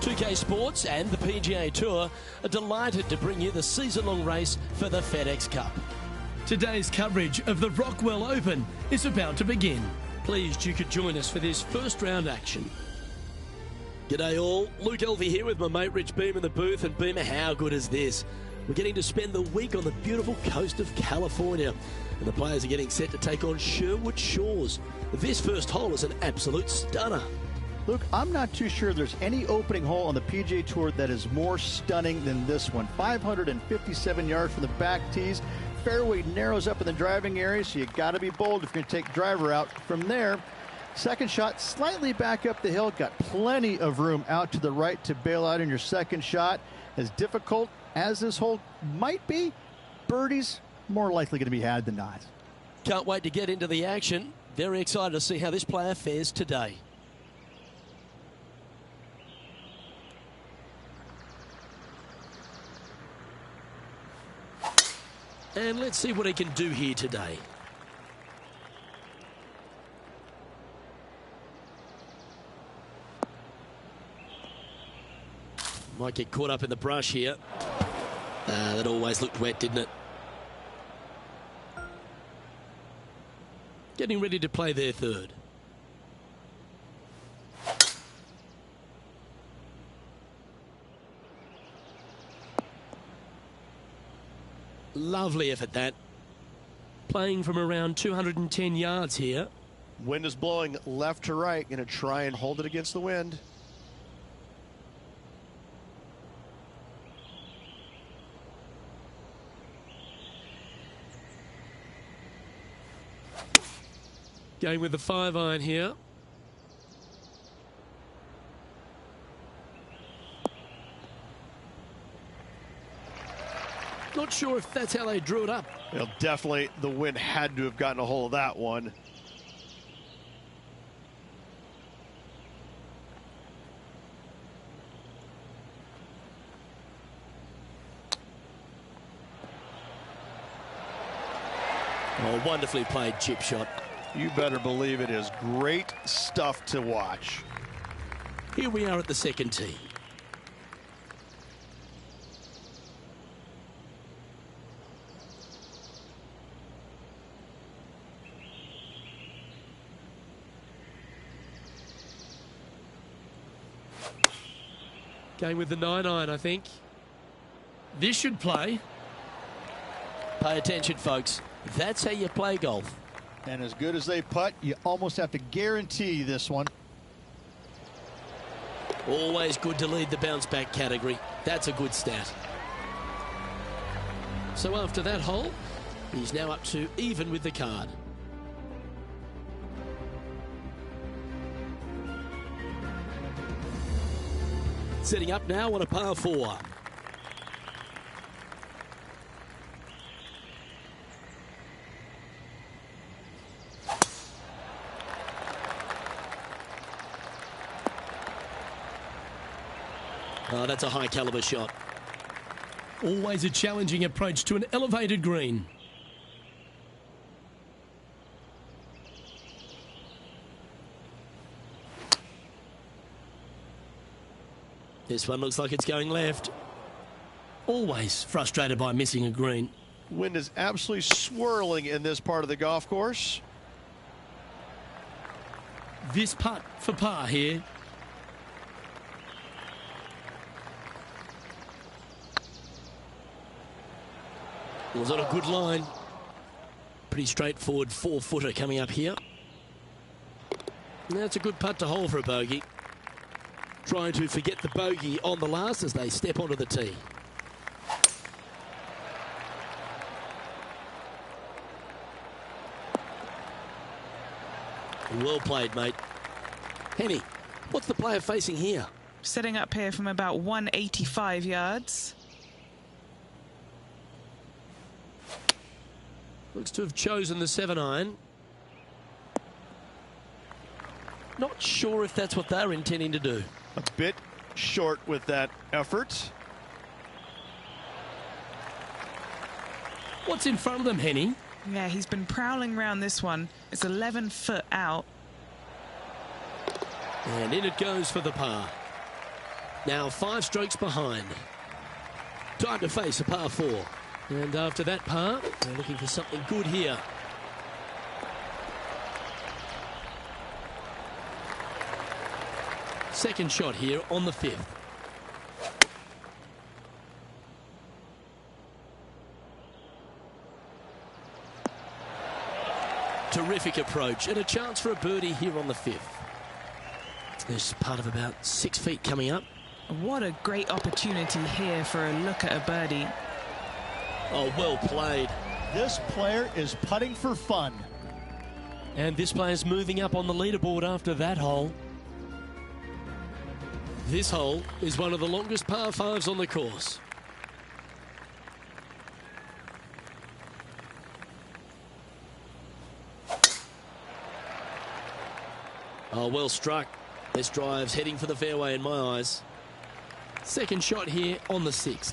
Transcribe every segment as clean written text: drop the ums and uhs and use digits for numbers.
2K Sports and the PGA Tour are delighted to bring you the season-long race for the FedEx Cup. Today's coverage of the Rockwell Open is about to begin. Pleased you could join us for this first round action. G'day all, Luke Elvey here with my mate Rich Beam in the booth. And Beamer, how good is this? We're getting to spend the week on the beautiful coast of California, and the players are getting set to take on Sherwood Shores. This first hole is an absolute stunner. Luke, I'm not too sure there's any opening hole on the PGA Tour that is more stunning than this one. 557 yards from the back tees. Fairway narrows up in the driving area, so you got to be bold if you're going to take driver out. From there, second shot slightly back up the hill. Got plenty of room out to the right to bail out in your second shot. As difficult as this hole might be, birdies more likely going to be had than not. Can't wait to get into the action. Very excited to see how this player fares today. And let's see what he can do here today. Might get caught up in the brush here. That always looked wet, didn't it? Getting ready to play their third. Lovely effort that. Playing from around 210 yards here. Wind is blowing left to right. Going to try and hold it against the wind. Going with the 5-iron here. Not sure if that's how they drew it up. Well, definitely the wind had to have gotten a hold of that one. Oh, wonderfully played chip shot. You better believe it is great stuff to watch. Here we are at the second tee. Going with the 9-iron, I think. This should play. Pay attention, folks. That's how you play golf. And as good as they putt, you almost have to guarantee this one. Always good to lead the bounce back category. That's a good stat. So after that hole, he's now up to even with the card. Setting up now on a par 4. Oh, that's a high caliber shot. Always a challenging approach to an elevated green. This one looks like it's going left. Always frustrated by missing a green. Wind is absolutely swirling in this part of the golf course. This putt for par here. Was on a good line. Pretty straightforward 4-footer coming up here. That's a good putt to hole for a bogey. Trying to forget the bogey on the last as they step onto the tee. Well played, mate. Henny, what's the player facing here? Setting up here from about 185 yards. Looks to have chosen the 7-iron. Not sure if that's what they're intending to do. A bit short with that effort. What's in front of them, Henny? Yeah, he's been prowling around this one. It's 11 foot out. And in it goes for the par. Now 5 strokes behind. Time to face a par 4. And after that par, they're looking for something good here. Second shot here on the 5th. Terrific approach and a chance for a birdie here on the 5th. There's part of about 6 feet coming up. What a great opportunity here for a look at a birdie. Oh, well played. This player is putting for fun. And this player's moving up on the leaderboard after that hole. This hole is one of the longest par 5s on the course. Oh, well struck. This drive's heading for the fairway in my eyes. Second shot here on the 6th.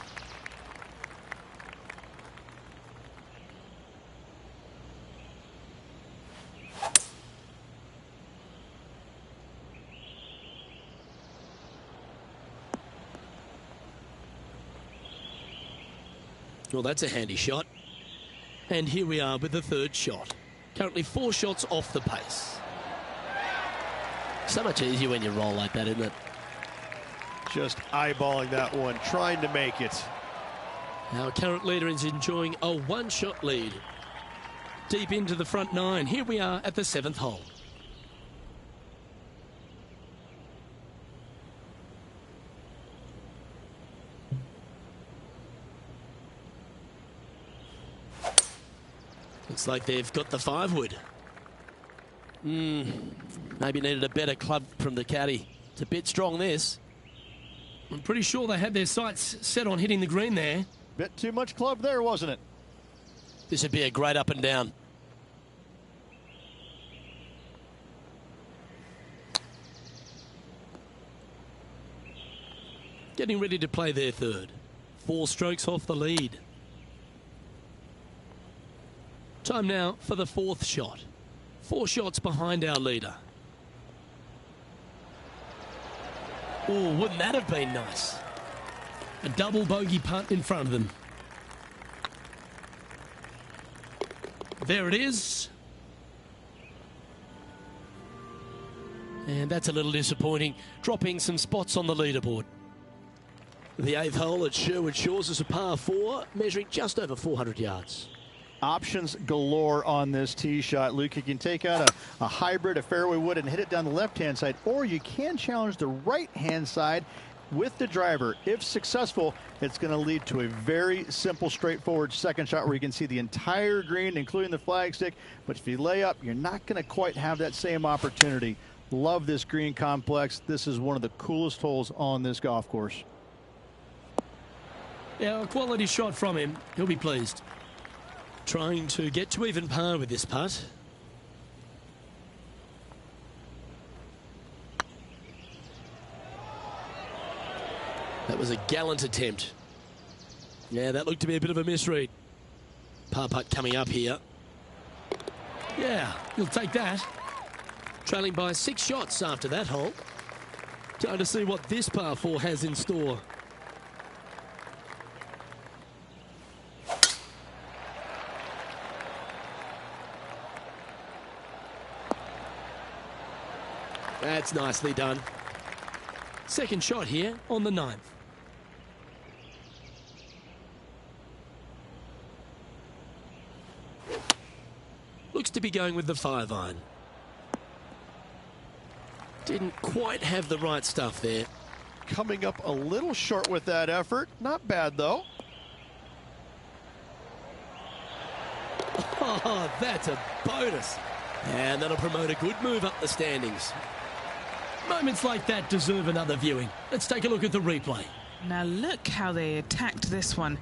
Well, that's a handy shot. And here we are with the 3rd shot. Currently 4 shots off the pace. So much easier when you roll like that, isn't it? Just eyeballing that one, trying to make it. Our current leader is enjoying a 1-shot lead. Deep into the front 9. Here we are at the 7th hole. Looks like they've got the 5-wood. Maybe needed a better club from the caddy. It's a bit strong, this. I'm pretty sure they had their sights set on hitting the green there. Bit too much club there, wasn't it? This would be a great up and down. Getting ready to play their 3rd. 4 strokes off the lead. Time now for the 4th shot. 4 shots behind our leader. Oh, wouldn't that have been nice? A double bogey putt in front of them. There it is. And that's a little disappointing, dropping some spots on the leaderboard. The 8th hole at Sherwood Shores is a par 4, measuring just over 400 yards. Options galore on this tee shot, Luke. You can take out a hybrid, a fairway wood, and hit it down the left-hand side, or you can challenge the right-hand side with the driver. If successful, it's going to lead to a very simple, straightforward second shot where you can see the entire green, including the flagstick. But if you lay up, you're not going to quite have that same opportunity. Love this green complex. This is one of the coolest holes on this golf course. Yeah, a quality shot from him. He'll be pleased. Trying to get to even par with this putt. That was a gallant attempt. Yeah, that looked to be a bit of a misread. Par putt coming up here. Yeah, you'll take that. Trailing by 6 shots after that hole. Time to see what this par 4 has in store. That's nicely done. Second shot here on the 9th. Looks to be going with the 5-iron. Didn't quite have the right stuff there. Coming up a little short with that effort. Not bad, though. Oh, that's a bonus. And that'll promote a good move up the standings. Moments like that deserve another viewing. Let's take a look at the replay. Now look how they attacked this one.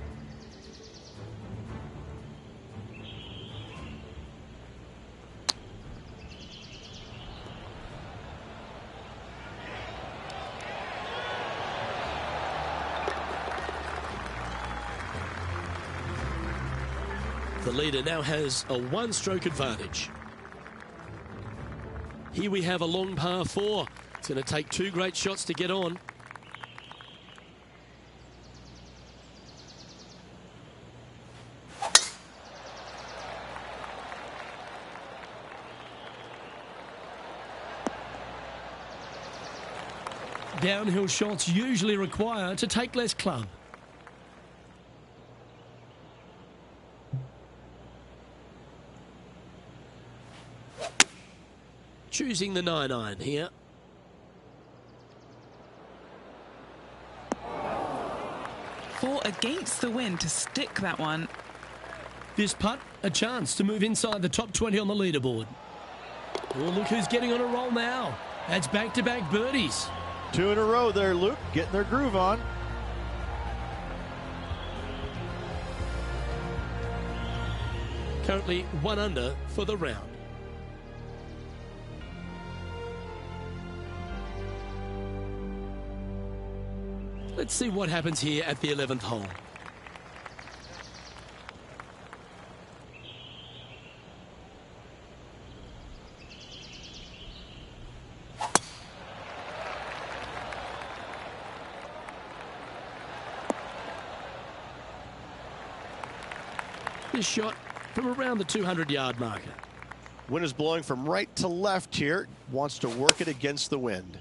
The leader now has a 1-stroke advantage. Here we have a long par 4. It's going to take 2 great shots to get on. Downhill shots usually require to take less club. Choosing the 9-iron here. Fought against the wind to stick that one. This putt, a chance to move inside the top 20 on the leaderboard. Oh, look who's getting on a roll now. That's back-to-back birdies. 2 in a row there, Luke, getting their groove on. Currently 1 under for the round. Let's see what happens here at the 11th hole. This shot from around the 200-yard marker. Wind is blowing from right to left here. Wants to work it against the wind.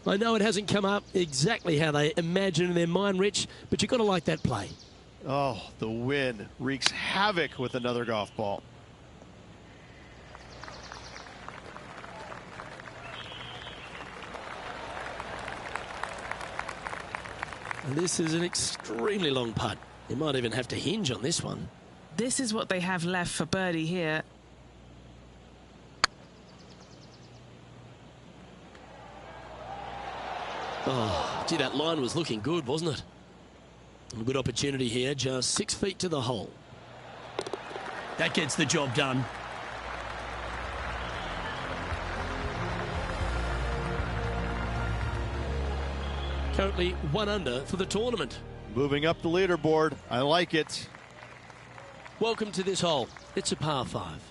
I know it hasn't come up exactly how they imagine in their mind, Rich, but you've got to like that play. Oh, the wind wreaks havoc with another golf ball. And this is an extremely long putt. You might even have to hinge on this one. This is what they have left for birdie here. Oh, gee, that line was looking good, wasn't it? A good opportunity here, just 6 feet to the hole. That gets the job done. Currently 1 under for the tournament. Moving up the leaderboard. I like it. Welcome to this hole. It's a par 5.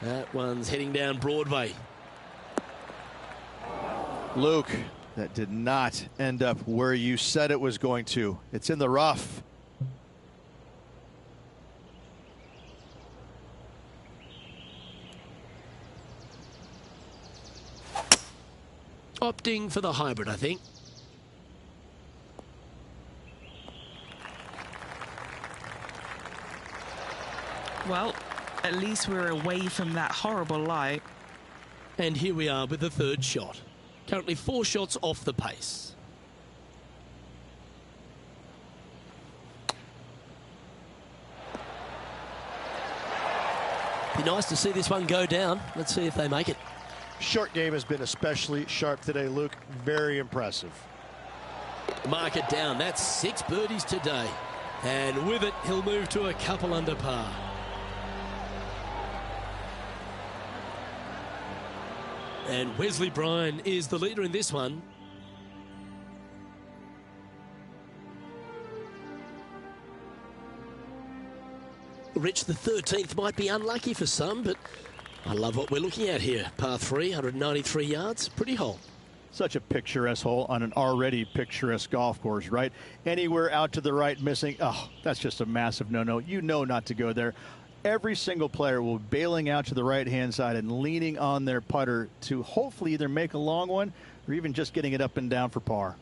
That one's heading down Broadway. Luke, that did not end up where you said it was going to. It's in the rough. Opting for the hybrid, I think. Well, at least we're away from that horrible lie. And here we are with the 3rd shot. Currently 4 shots off the pace. Be nice to see this one go down. Let's see if they make it. Short game has been especially sharp today, Luke. Very impressive. Mark it down. That's 6 birdies today. And with it, he'll move to a couple under par. And Wesley Bryan is the leader in this one. Rich, the 13th might be unlucky for some, but I love what we're looking at here. Par 3, 193 yards, pretty hole. Such a picturesque hole on an already picturesque golf course, right? Anywhere out to the right missing, oh, that's just a massive no-no. You know not to go there. Every single player will be bailing out to the right-hand side and leaning on their putter to hopefully either make a long one or even just getting it up and down for par.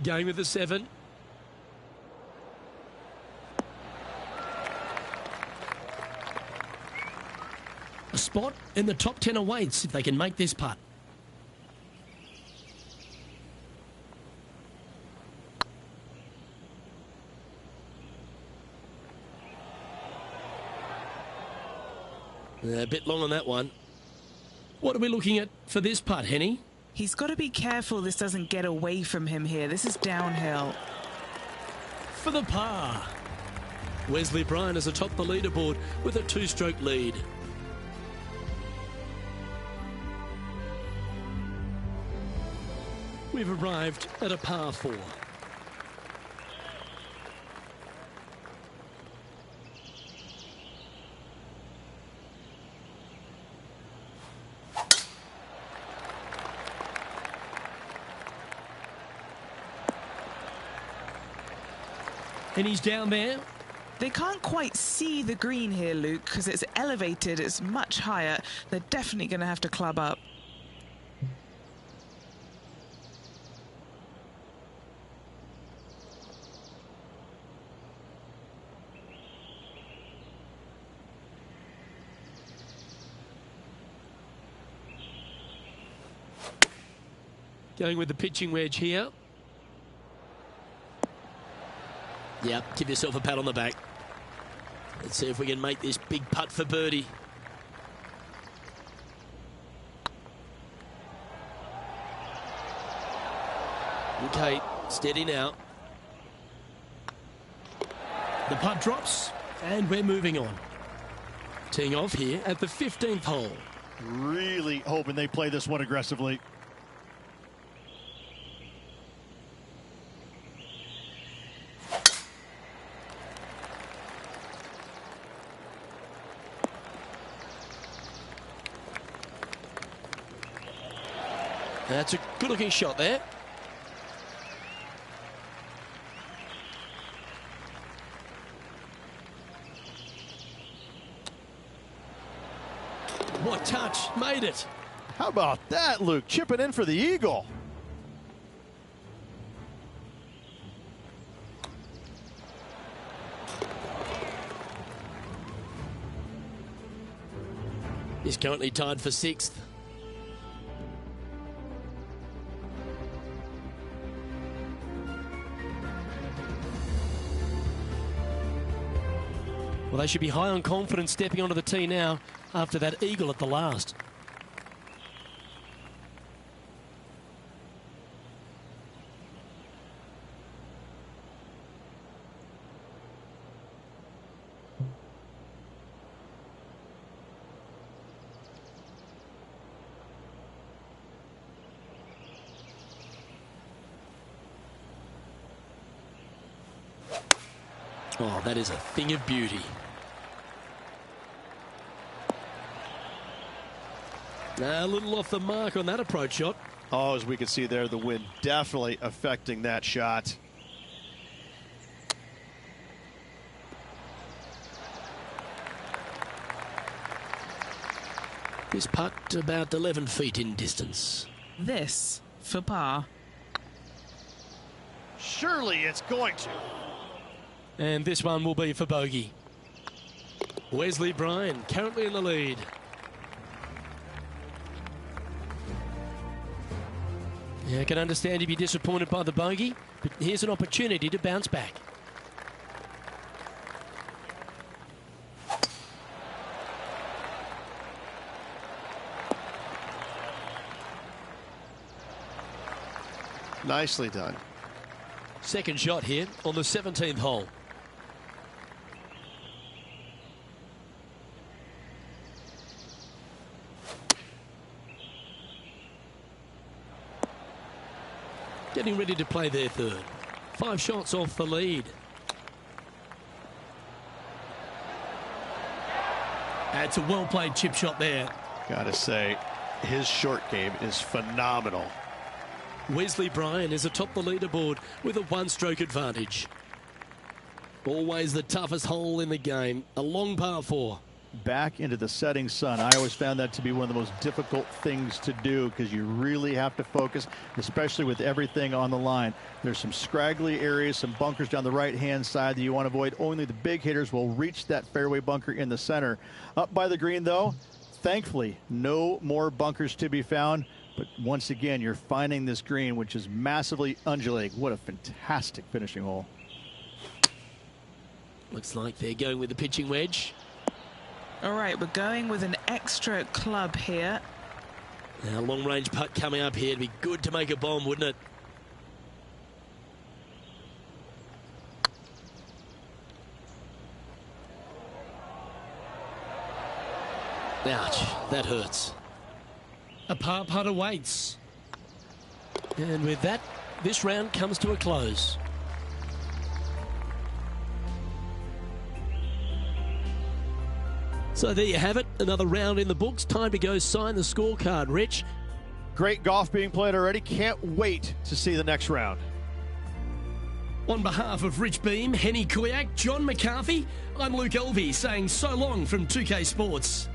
Going with the 7. A spot in the top 10 awaits if they can make this putt. A bit long on that one. What are we looking at for this putt, Henny? He's got to be careful this doesn't get away from him here. This is downhill. For the par. Wesley Bryan is atop the leaderboard with a 2-stroke lead. We've arrived at a par 4. And he's down there. They can't quite see the green here, Luke, because it's elevated, it's much higher. They're definitely going to have to club up. Going with the pitching wedge here. Yep, give yourself a pat on the back. Let's see if we can make this big putt for birdie. Okay, steady now. The putt drops, and we're moving on. Teeing off here at the 15th hole. Really hoping they play this one aggressively. That's a good-looking shot there. What touch? Made it. How about that, Luke? Chipping in for the eagle. He's currently tied for 6th. Well, they should be high on confidence stepping onto the tee now after that eagle at the last. Oh, that is a thing of beauty. A little off the mark on that approach shot. Oh, as we can see there, the wind definitely affecting that shot. This putt about 11 feet in distance. This for par. Surely it's going to. And this one will be for bogey. Wesley Bryan currently in the lead. Yeah, I can understand you'd be disappointed by the bogey, but here's an opportunity to bounce back. Nicely done. Second shot here on the 17th hole. Getting ready to play their third. 5 shots off the lead. That's a well-played chip shot there. Gotta say, his short game is phenomenal. Wesley Bryan is atop the leaderboard with a 1-stroke advantage. Always the toughest hole in the game. A long par 4. Back into the setting sun. I always found that to be one of the most difficult things to do because you really have to focus, especially with everything on the line. There's some scraggly areas, some bunkers down the right-hand side that you want to avoid. Only the big hitters will reach that fairway bunker in the center. Up by the green, though, thankfully, no more bunkers to be found. But once again, you're finding this green, which is massively undulating. What a fantastic finishing hole. Looks like they're going with the pitching wedge. All right, we're going with an extra club here. Now, long-range putt coming up here. It'd be good to make a bomb, wouldn't it? Ouch, that hurts. A par putt awaits. And with that, this round comes to a close. So there you have it, another round in the books. Time to go sign the scorecard, Rich. Great golf being played already. Can't wait to see the next round. On behalf of Rich Beam, Henny Kuyak, John McCarthy, I'm Luke Elvey saying so long from 2K Sports.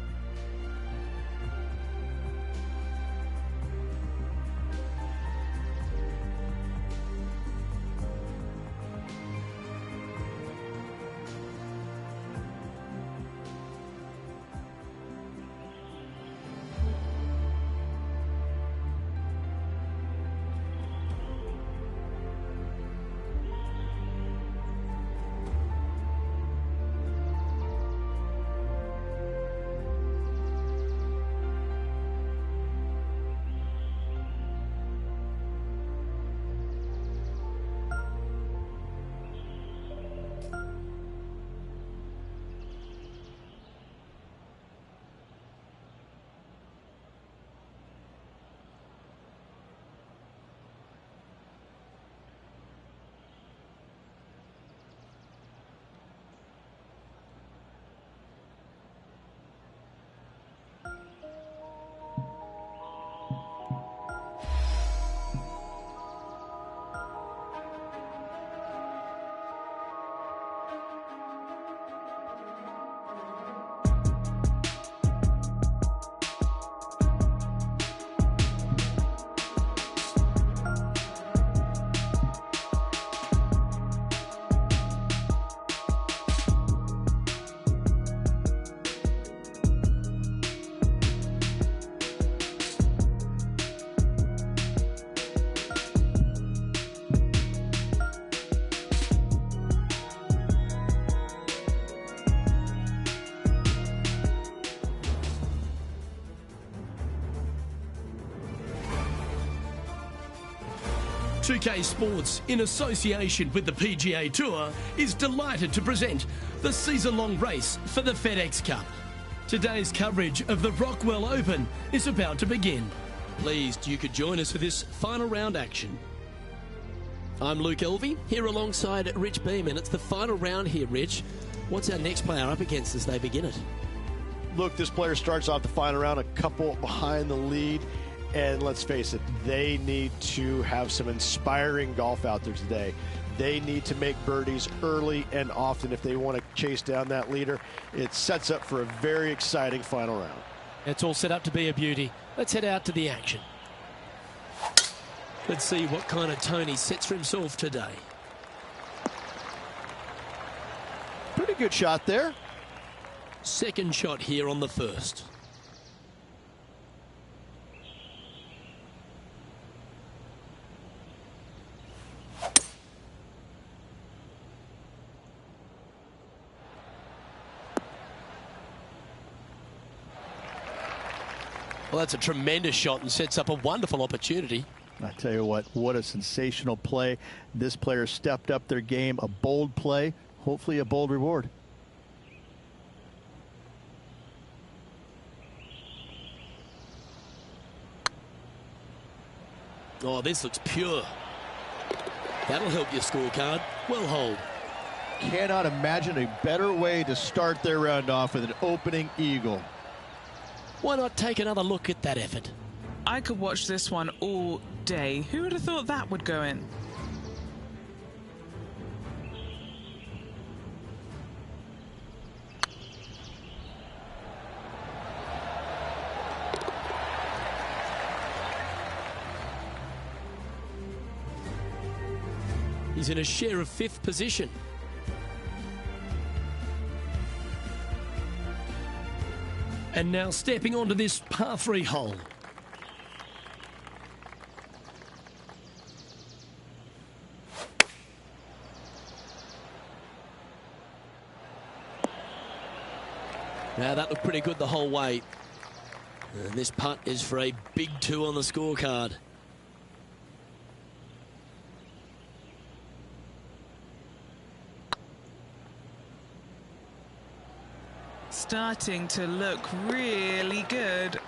PGA Sports, in association with the PGA Tour, is delighted to present the season-long race for the FedEx Cup. Today's coverage of the Rockwell Open is about to begin. Pleased you could join us for this final round action. I'm Luke Elvey, here alongside Rich Beam, and it's the final round here, Rich. What's our next player up against as they begin it? Look, this player starts off the final round a couple behind the lead, and let's face it, they need to have some inspiring golf out there today. They need to make birdies early and often if they want to chase down that leader. It sets up for a very exciting final round. It's all set up to be a beauty. Let's head out to the action. Let's see what kind of tone he sets for himself today. Pretty good shot there. Second shot here on the first. Well, that's a tremendous shot and sets up a wonderful opportunity. I tell you what a sensational play. This player stepped up their game, a bold play, hopefully a bold reward. Oh, this looks pure. That'll help your scorecard. Well hold. Cannot imagine a better way to start their round off with an opening eagle. Why not take another look at that effort? I could watch this one all day. Who would have thought that would go in? He's in a share of 5th position. And now stepping onto this par 3 hole. Now that looked pretty good the whole way. And this putt is for a big 2 on the scorecard. Starting to look really good.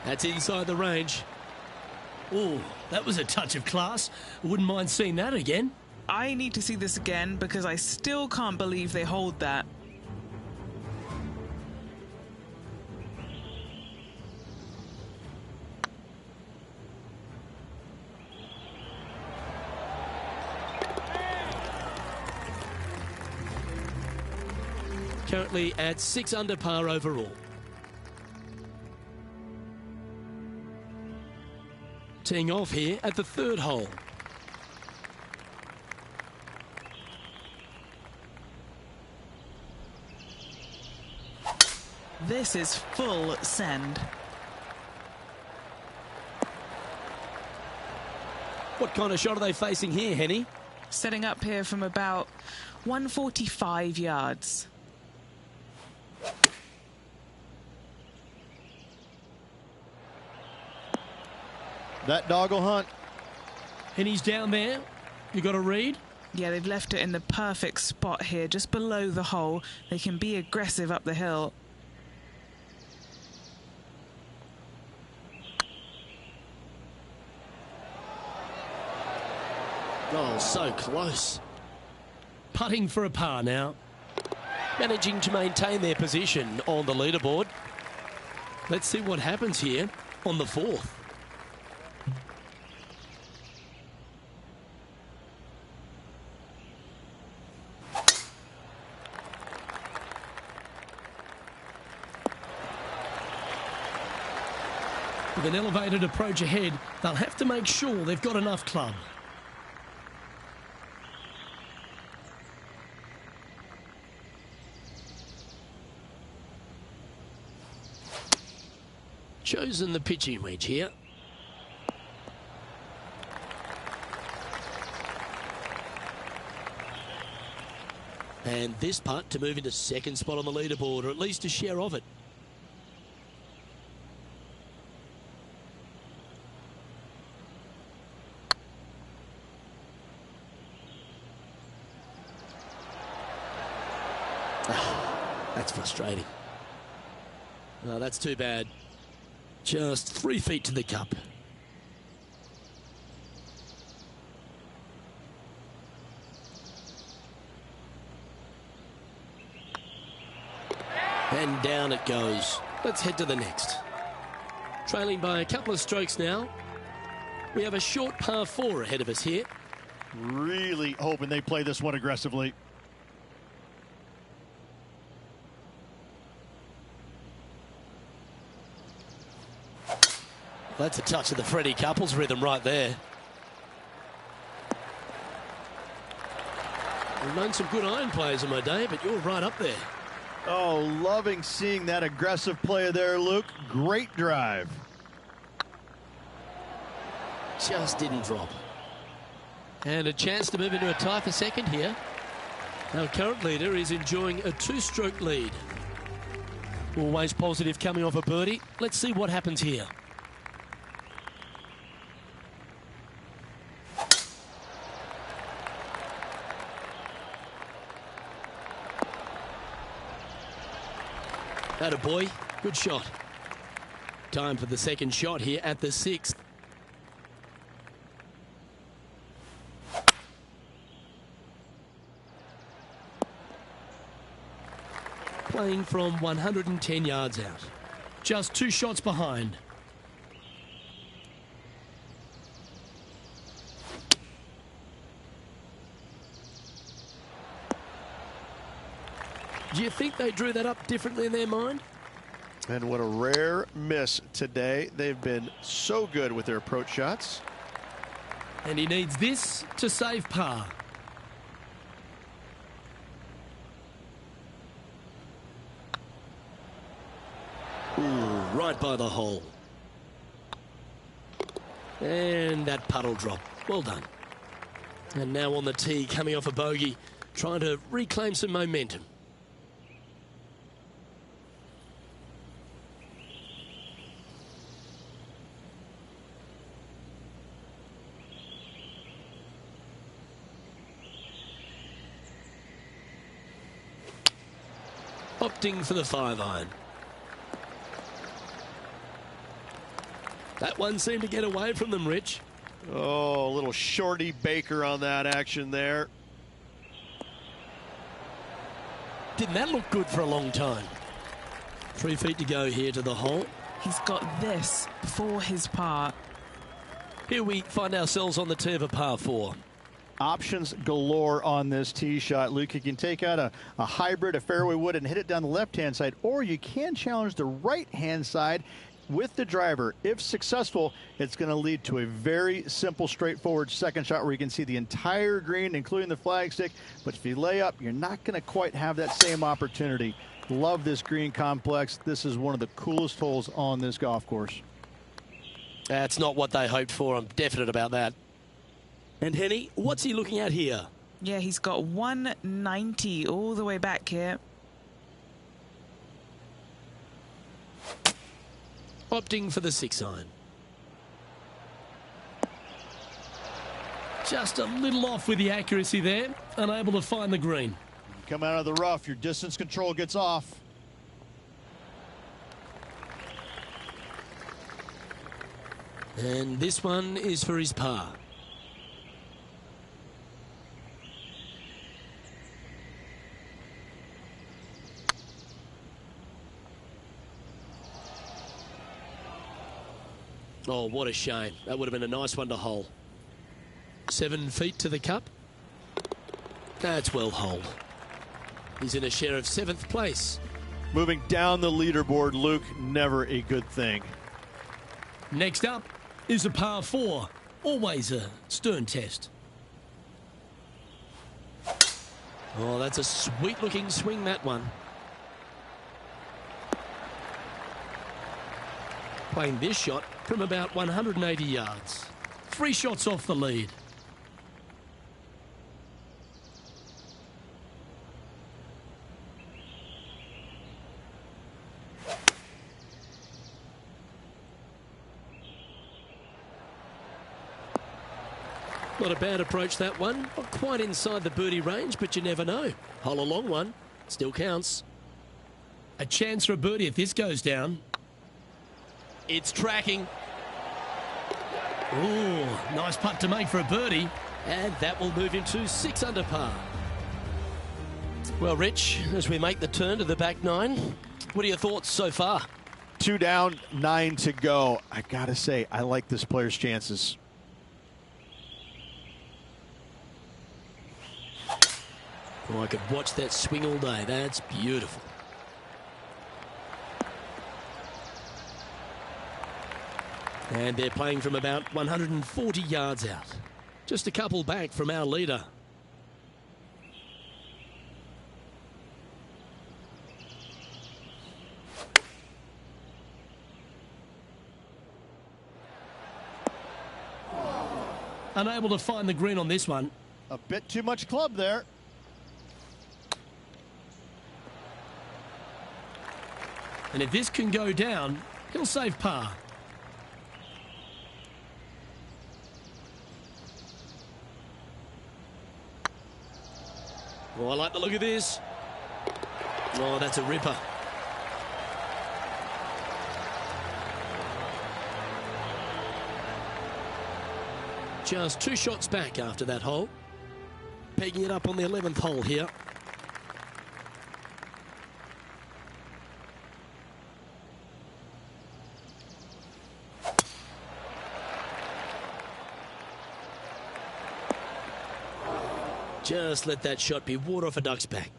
That's inside the range. Oh, that was a touch of class. Wouldn't mind seeing that again. I need to see this again because I still can't believe they hold that. Currently at 6 under par overall. Teeing off here at the 3rd hole. This is full send. What kind of shot are they facing here, Henny? Setting up here from about 145 yards. That dog will hunt. Henny's down there. You got a read? Yeah, they've left it in the perfect spot here, just below the hole. They can be aggressive up the hill. Oh, so close. Putting for a par now. Managing to maintain their position on the leaderboard. Let's see what happens here on the 4th. With an elevated approach ahead, they'll have to make sure they've got enough club. Chosen the pitching wedge here. And this putt to move into 2nd spot on the leaderboard, or at least a share of it. That's frustrating. Oh, that's too bad. Just 3 feet to the cup. And down it goes. Let's head to the next. Trailing by a couple of strokes now. We have a short par 4 ahead of us here. Really hoping they play this one aggressively. That's a touch of the Freddie Couples rhythm right there. I've known some good iron players in my day, but you're right up there. Oh, loving seeing that aggressive play there, Luke. Great drive. Just didn't drop. And a chance to move into a tie for 2nd here. Our current leader is enjoying a 2-stroke lead. Always positive coming off a birdie. Let's see what happens here. Atta boy, good shot. Time for the 2nd shot here at the 6th. Playing from 110 yards out. Just 2 shots behind. Do you think they drew that up differently in their mind? And what a rare miss today. They've been so good with their approach shots. And he needs this to save par. Ooh, right by the hole. And that puddle drop. Well done. And now on the tee, coming off a bogey, trying to reclaim some momentum. Opting for the 5-iron. That one seemed to get away from them, Rich. Oh, a little shorty Baker on that action there. Didn't that look good for a long time? 3 feet to go here to the hole. He's got this for his par. Here we find ourselves on the tee of a par 4. Options galore on this tee shot, Luke. You can take out a hybrid, a fairway wood, and hit it down the left-hand side, or you can challenge the right-hand side with the driver. If successful, it's going to lead to a very simple, straightforward second shot where you can see the entire green, including the flagstick. But if you lay up, you're not going to quite have that same opportunity. Love this green complex. This is one of the coolest holes on this golf course. That's not what they hoped for. I'm definite about that. And Henny, what's he looking at here? Yeah, he's got 190 all the way back here. Opting for the 6-iron. Just a little off with the accuracy there. Unable to find the green. Come out of the rough, your distance control gets off. And this one is for his par. Oh, what a shame. That would have been a nice one to hole. 7 feet to the cup. That's well holed. He's in a share of 7th place. Moving down the leaderboard, Luke, never a good thing. Next up is a par 4. Always a stern test. Oh, that's a sweet-looking swing, that one. Playing this shot from about 180 yards. 3 shots off the lead. Not a bad approach, that one. Not quite inside the birdie range, but you never know. Hole a long one. Still counts. A chance for a birdie if this goes down. It's tracking. Ooh, nice putt to make for a birdie. And that will move him to 6 under par. Well, Rich, as we make the turn to the back 9, what are your thoughts so far? 2 down, 9 to go. I gotta say, I like this player's chances. Oh, I could watch that swing all day. That's beautiful. And they're playing from about 140 yards out. Just a couple back from our leader. Unable to find the green on this one. A bit too much club there. And if this can go down, he'll save par. Oh, I like the look of this. Oh, that's a ripper. Just 2 shots back after that hole. Pegging it up on the 11th hole here. Just let that shot be water off a duck's back.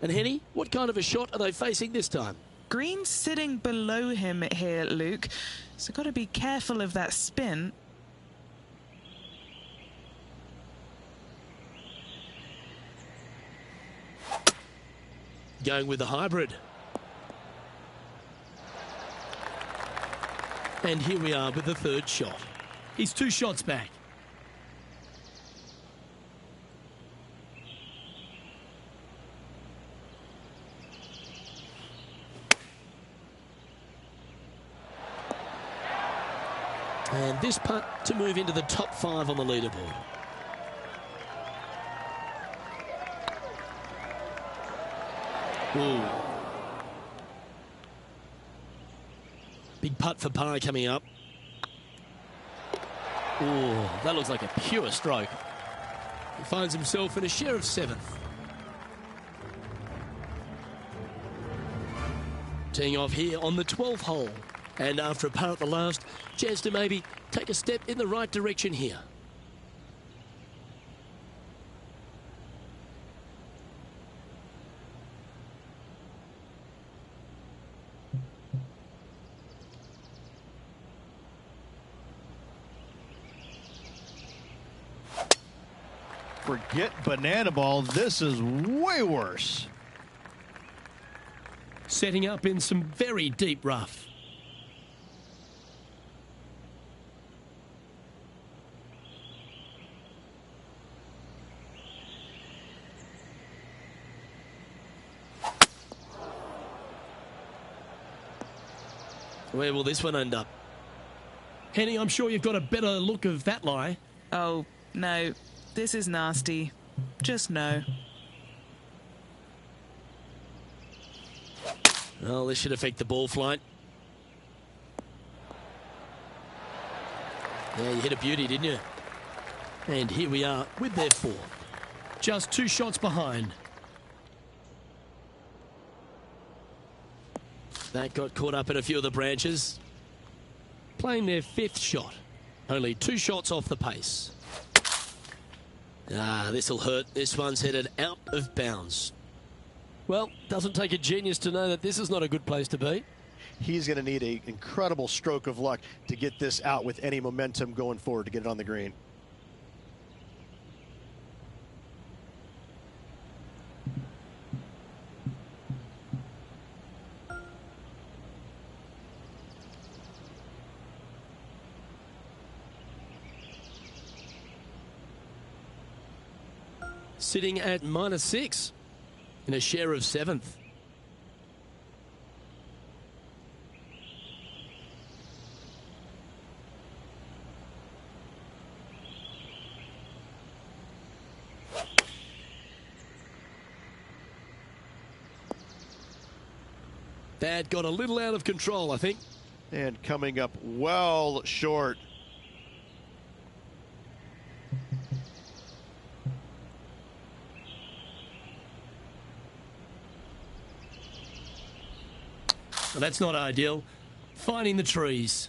And Henny, what kind of a shot are they facing this time? Green's sitting below him here, Luke. So got to be careful of that spin. Going with the hybrid. And here we are with the 3rd shot. He's 2 shots back. And this putt to move into the top 5 on the leaderboard. Ooh. Big putt for par coming up. Ooh, that looks like a pure stroke. He finds himself in a share of 7th. Teeing off here on the 12th hole. And after a par at the last, chance to maybe take a step in the right direction here. Forget banana ball. This is way worse. Setting up in some very deep rough. Where will this one end up? Henny, I'm sure you've got a better look of that lie. Oh, no. This is nasty. Just no. Well, this should affect the ball flight. Yeah, you hit a beauty, didn't you? And here we are with their 4th. Just 2 shots behind. That got caught up in a few of the branches. Playing their 5th shot. Only 2 shots off the pace. Ah, this'll hurt. This one's headed out of bounds. Well, doesn't take a genius to know that this is not a good place to be. He's going to need an incredible stroke of luck to get this out with any momentum going forward to get it on the green. Sitting at -6 in a share of 7th. That got a little out of control, I think. And coming up well short. Well, that's not ideal. Finding the trees.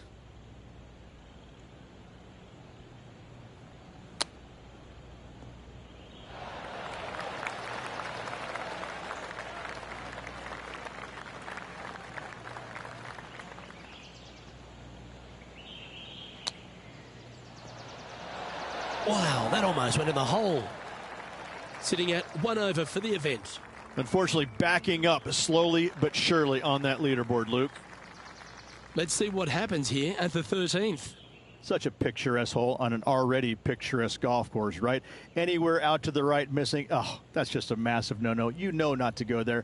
Wow, that almost went in the hole. Sitting at 1 over for the event. Unfortunately, backing up slowly but surely on that leaderboard, Luke. Let's see what happens here at the 13th. Such a picturesque hole on an already picturesque golf course, right? Anywhere out to the right missing, oh, that's just a massive no-no. You know not to go there.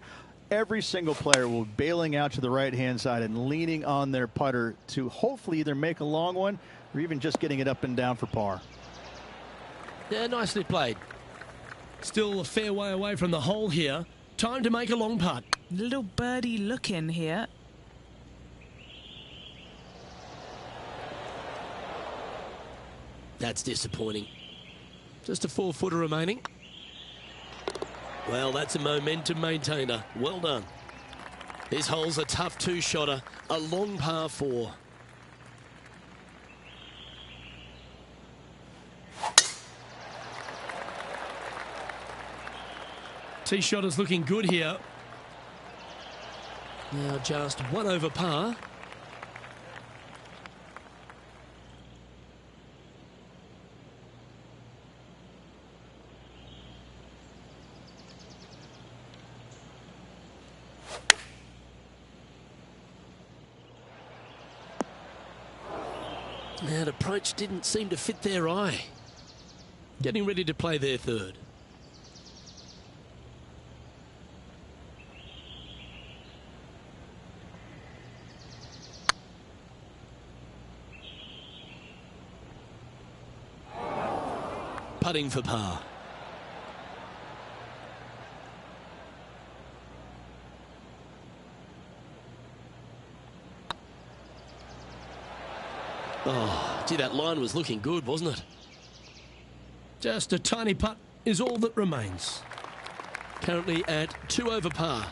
Every single player will be bailing out to the right-hand side and leaning on their putter to hopefully either make a long one or even just getting it up and down for par. Yeah, nicely played. Still a fair way away from the hole here. Time to make a long putt. Little birdie look in here. That's disappointing. Just a 4-footer remaining. Well, that's a momentum maintainer. Well done. This hole's a tough 2-shotter, a long par 4. Tee shot is looking good here. Now just 1 over par. That approach didn't seem to fit their eye. Getting ready to play their 3rd. Putting for par. Oh, gee, that line was looking good, wasn't it? Just a tiny putt is all that remains. Currently at 2 over par.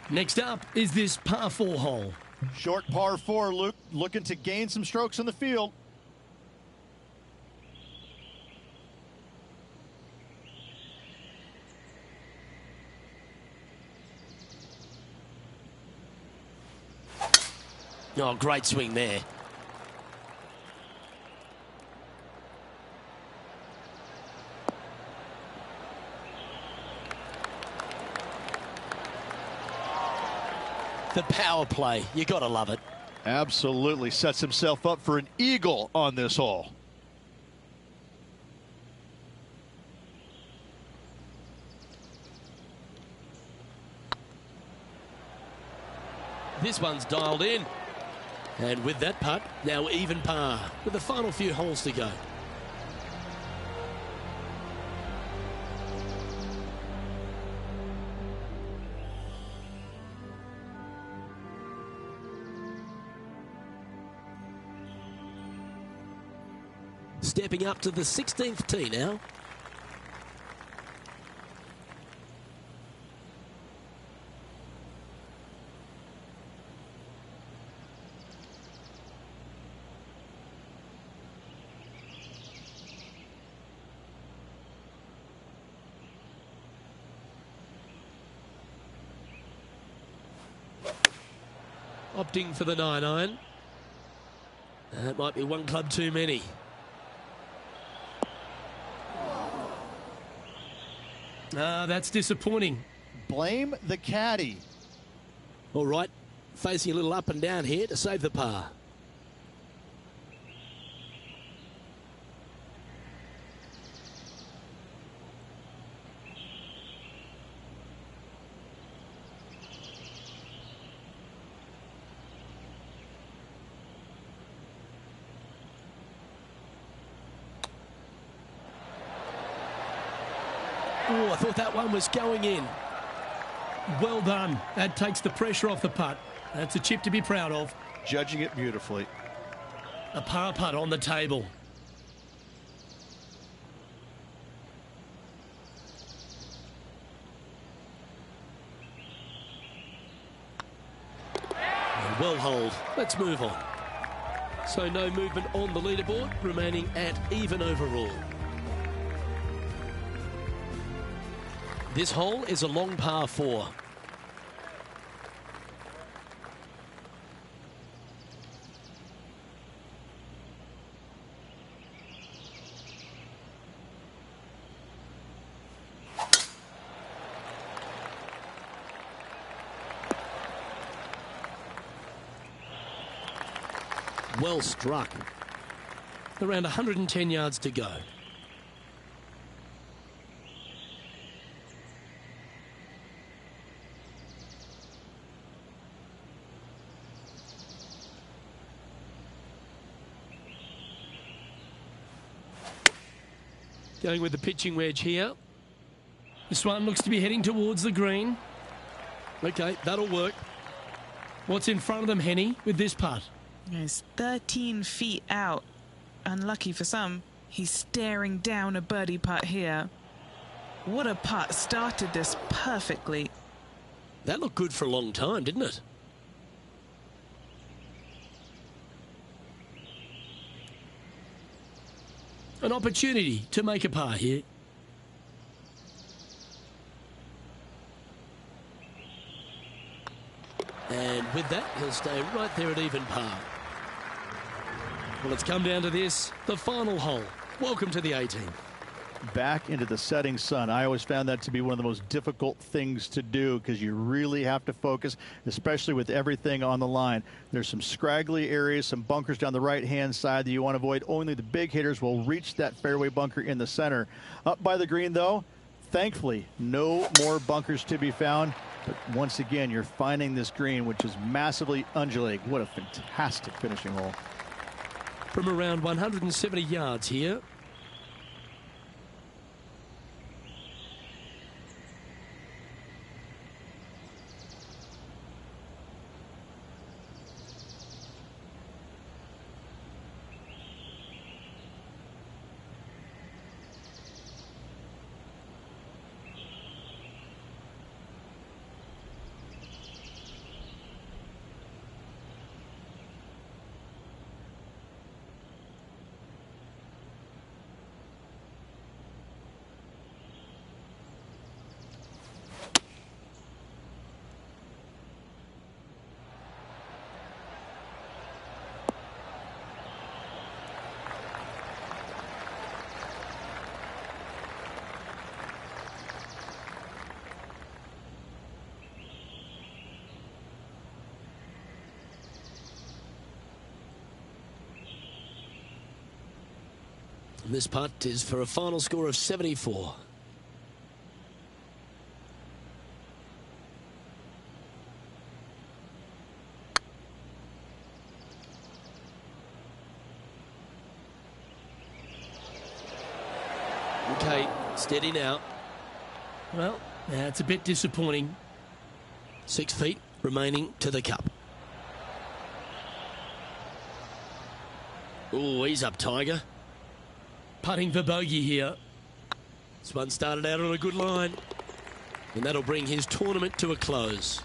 Next up is this par 4 hole. Short par 4, Luke, looking to gain some strokes in the field. Oh, great swing there. The power play, you got to love it. Absolutely sets himself up for an eagle on this hole. This one's dialed in. And with that putt, now even par, with the final few holes to go. Stepping up to the 16th tee now. Opting for the 9-iron. That might be one club too many. That's disappointing. Blame the caddy. All right, facing a little up and down here to save the par. Oh, I thought that one was going in. Well done. That takes the pressure off the putt. That's a chip to be proud of. Judging it beautifully. A par putt on the table. Well hold. Let's move on. So no movement on the leaderboard, remaining at even overall. This hole is a long par 4. Well struck. Around 110 yards to go. Going with the pitching wedge here. This one looks to be heading towards the green. Okay, that'll work. What's in front of them, Henny, with this putt? He's 13 feet out. Unlucky for some. He's staring down a birdie putt here. What a putt. Started this perfectly. That looked good for a long time, didn't it? An opportunity to make a par here. And with that, he'll stay right there at even par. Well, it's come down to this, the final hole. Welcome to the 18th. Back into the setting sun. I always found that to be one of the most difficult things to do because you really have to focus, especially with everything on the line. There's some scraggly areas, some bunkers down the right-hand side that you want to avoid. Only the big hitters will reach that fairway bunker in the center. Up by the green, though, thankfully, no more bunkers to be found. But once again, you're finding this green, which is massively undulating. What a fantastic finishing hole. From around 170 yards here. And this putt is for a final score of 74. Okay, steady now. Well, that's a bit disappointing. 6 feet remaining to the cup. Oh, he's up, Tiger. Putting for bogey here. This one started out on a good line. And that'll bring his tournament to a close.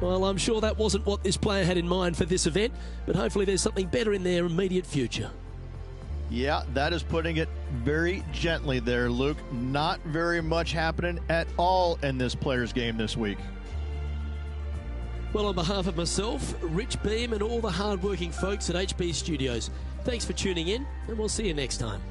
Well, I'm sure that wasn't what this player had in mind for this event, but hopefully there's something better in their immediate future. Yeah, that is putting it very gently there, Luke. Not very much happening at all in this player's game this week. Well, on behalf of myself, Rich Beam, and all the hard-working folks at HB Studios, thanks for tuning in, and we'll see you next time.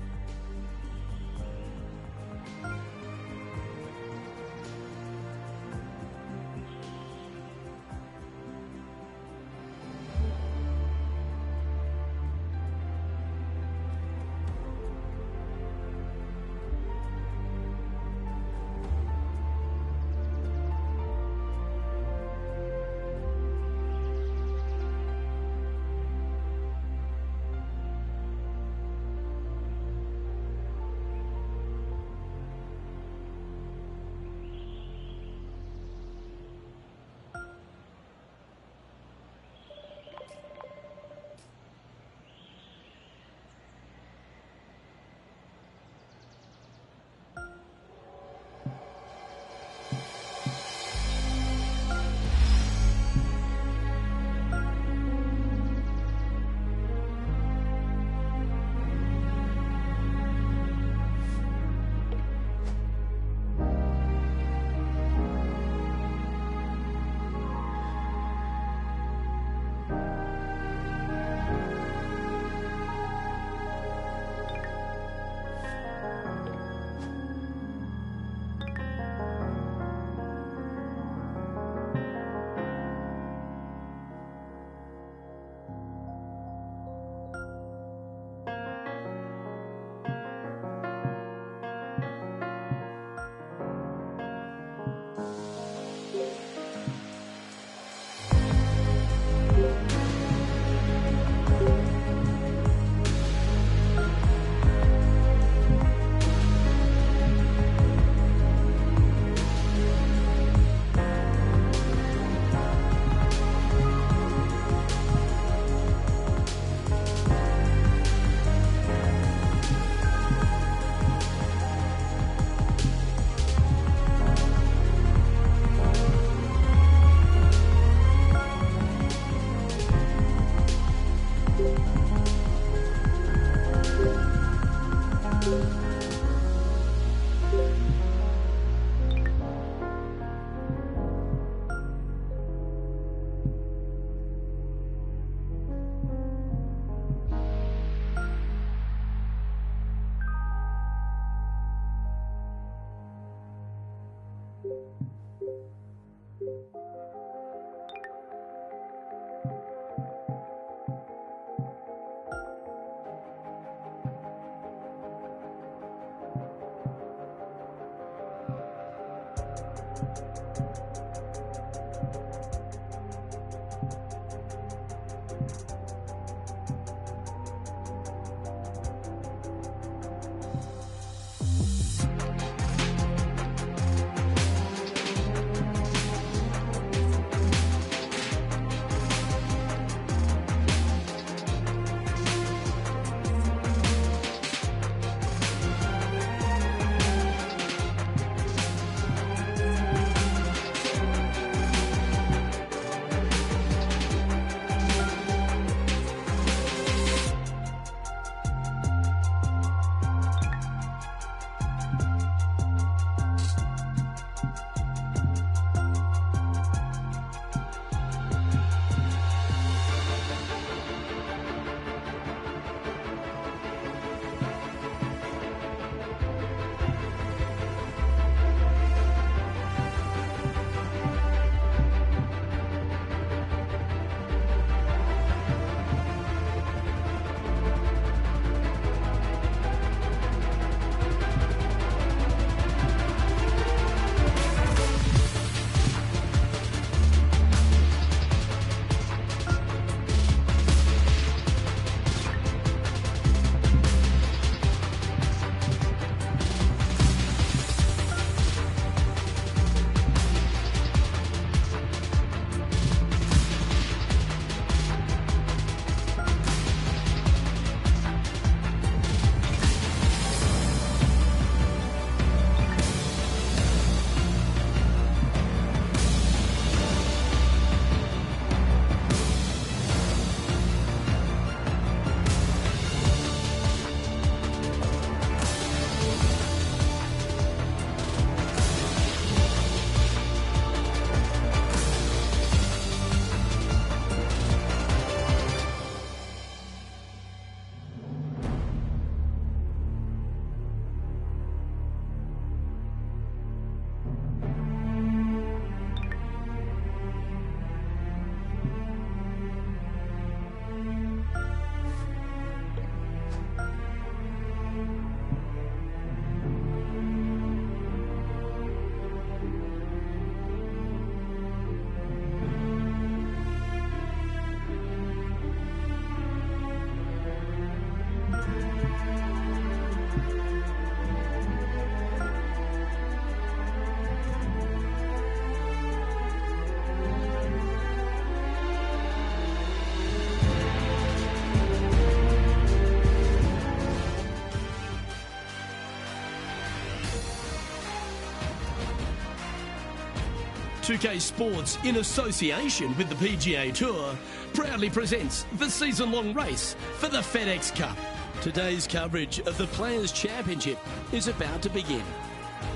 2K Sports, in association with the PGA Tour, proudly presents the season-long race for the FedEx Cup. Today's coverage of the Players' Championship is about to begin.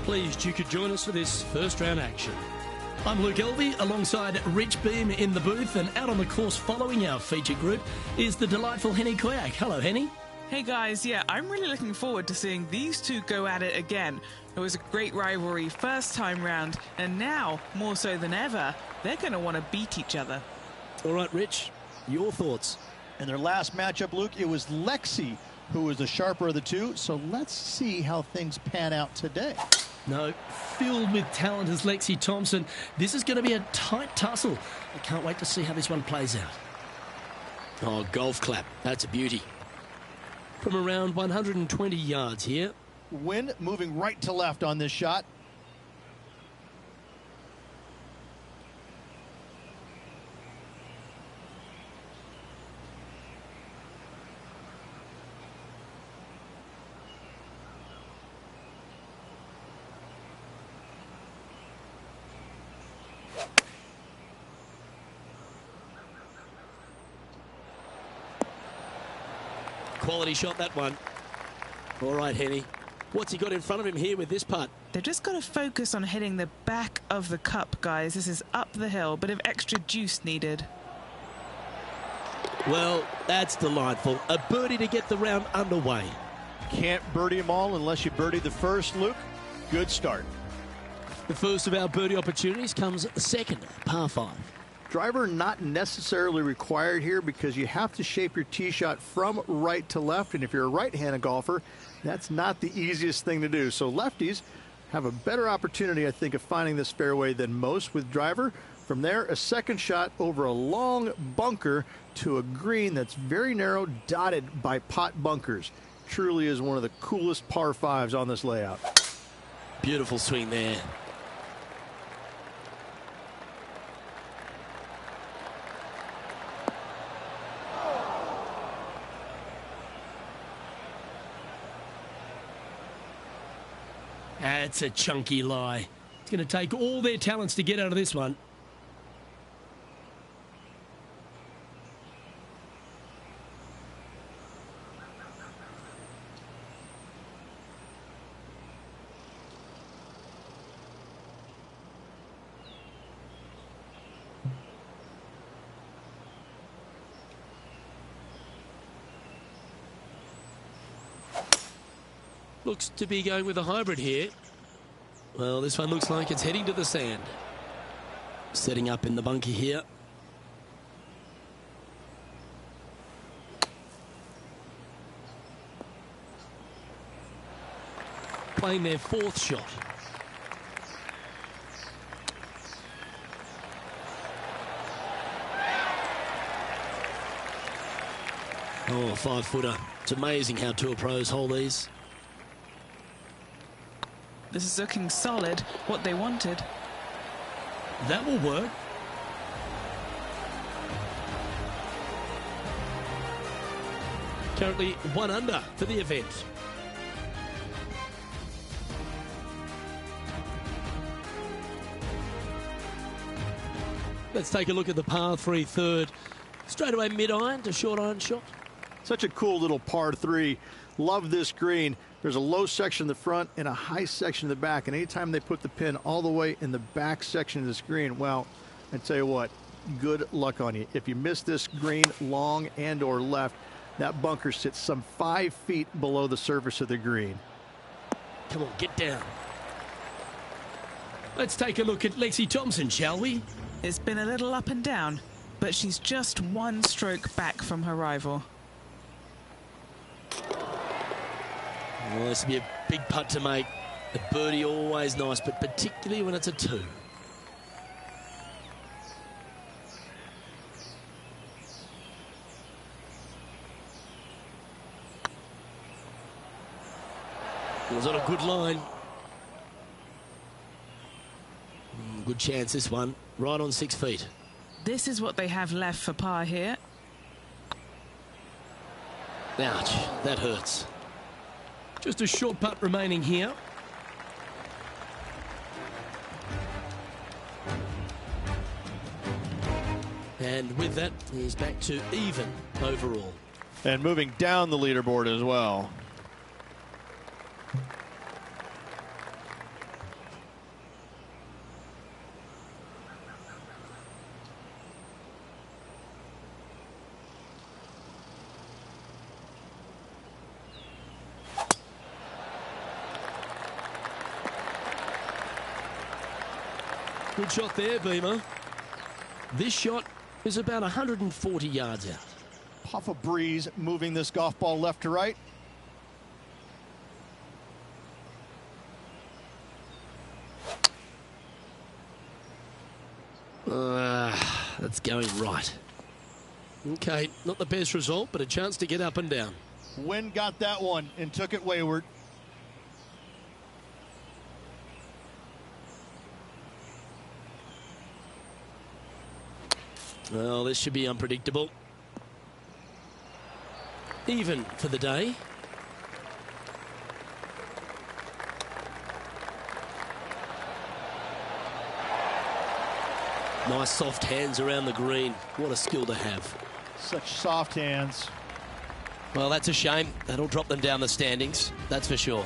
Pleased you could join us for this first round action. I'm Luke Elvey alongside Rich Beam in the booth, and out on the course following our feature group is the delightful Henny Koyak. Hello, Henny. Hey guys, yeah, I'm really looking forward to seeing these two go at it again. It was a great rivalry first time round, and now, more so than ever, they're going to want to beat each other. All right, Rich, your thoughts? In their last matchup, Luke, it was Lexi who was the sharper of the two, so let's see how things pan out today. No, filled with talent as Lexi Thompson. This is going to be a tight tussle. I can't wait to see how this one plays out. Oh, golf clap. That's a beauty. From around 120 yards here. Wind moving right to left on this shot. Quality shot, that one. All right, Henny. What's he got in front of him here with this putt? They've just got to focus on hitting the back of the cup, guys. This is up the hill, bit of extra juice needed. Well, that's delightful. A birdie to get the round underway. Can't birdie them all unless you birdie the first, Luke. Good start. The first of our birdie opportunities comes second, par 5. Driver not necessarily required here because you have to shape your tee shot from right to left, and if you're a right-handed golfer, that's not the easiest thing to do. So lefties have a better opportunity, I think, of finding this fairway than most with driver. From there, a second shot over a long bunker to a green that's very narrow, dotted by pot bunkers. Truly is one of the coolest par 5s on this layout. Beautiful swing there. That's a chunky lie. It's going to take all their talents to get out of this one. Looks to be going with a hybrid here. Well, this one looks like it's heading to the sand. Setting up in the bunker here. Playing their fourth shot. Oh, 5-footer. It's amazing how tour pros hold these. This is looking solid, what they wanted. That will work. Currently 1 under for the event. Let's take a look at the par 3 third. Straight away mid-iron to short iron shot. Such a cool little par 3. Love this green. There's a low section in the front and a high section in the back. And anytime they put the pin all the way in the back section of this green, well, I tell you what, good luck on you. If you miss this green long and or left, that bunker sits some 5 feet below the surface of the green. Come on, get down. Let's take a look at Lexi Thompson, shall we? It's been a little up and down, but she's just 1 stroke back from her rival. Well, this will be a big putt to make. A birdie always nice, but particularly when it's a 2. It was on a good line. Good chance this one. Right on 6 feet. This is what they have left for par here. Ouch, that hurts. Just a short putt remaining here. And with that, he's back to even overall. And moving down the leaderboard as well. Good shot there, Beamer. This shot is about 140 yards out. Puff of breeze moving this golf ball left to right. That's going right. Okay, not the best result, but a chance to get up and down. Wind got that one and took it wayward. Well, this should be unpredictable. Even for the day. Nice soft hands around the green. What a skill to have. Such soft hands. Well, that's a shame. That'll drop them down the standings, that's for sure.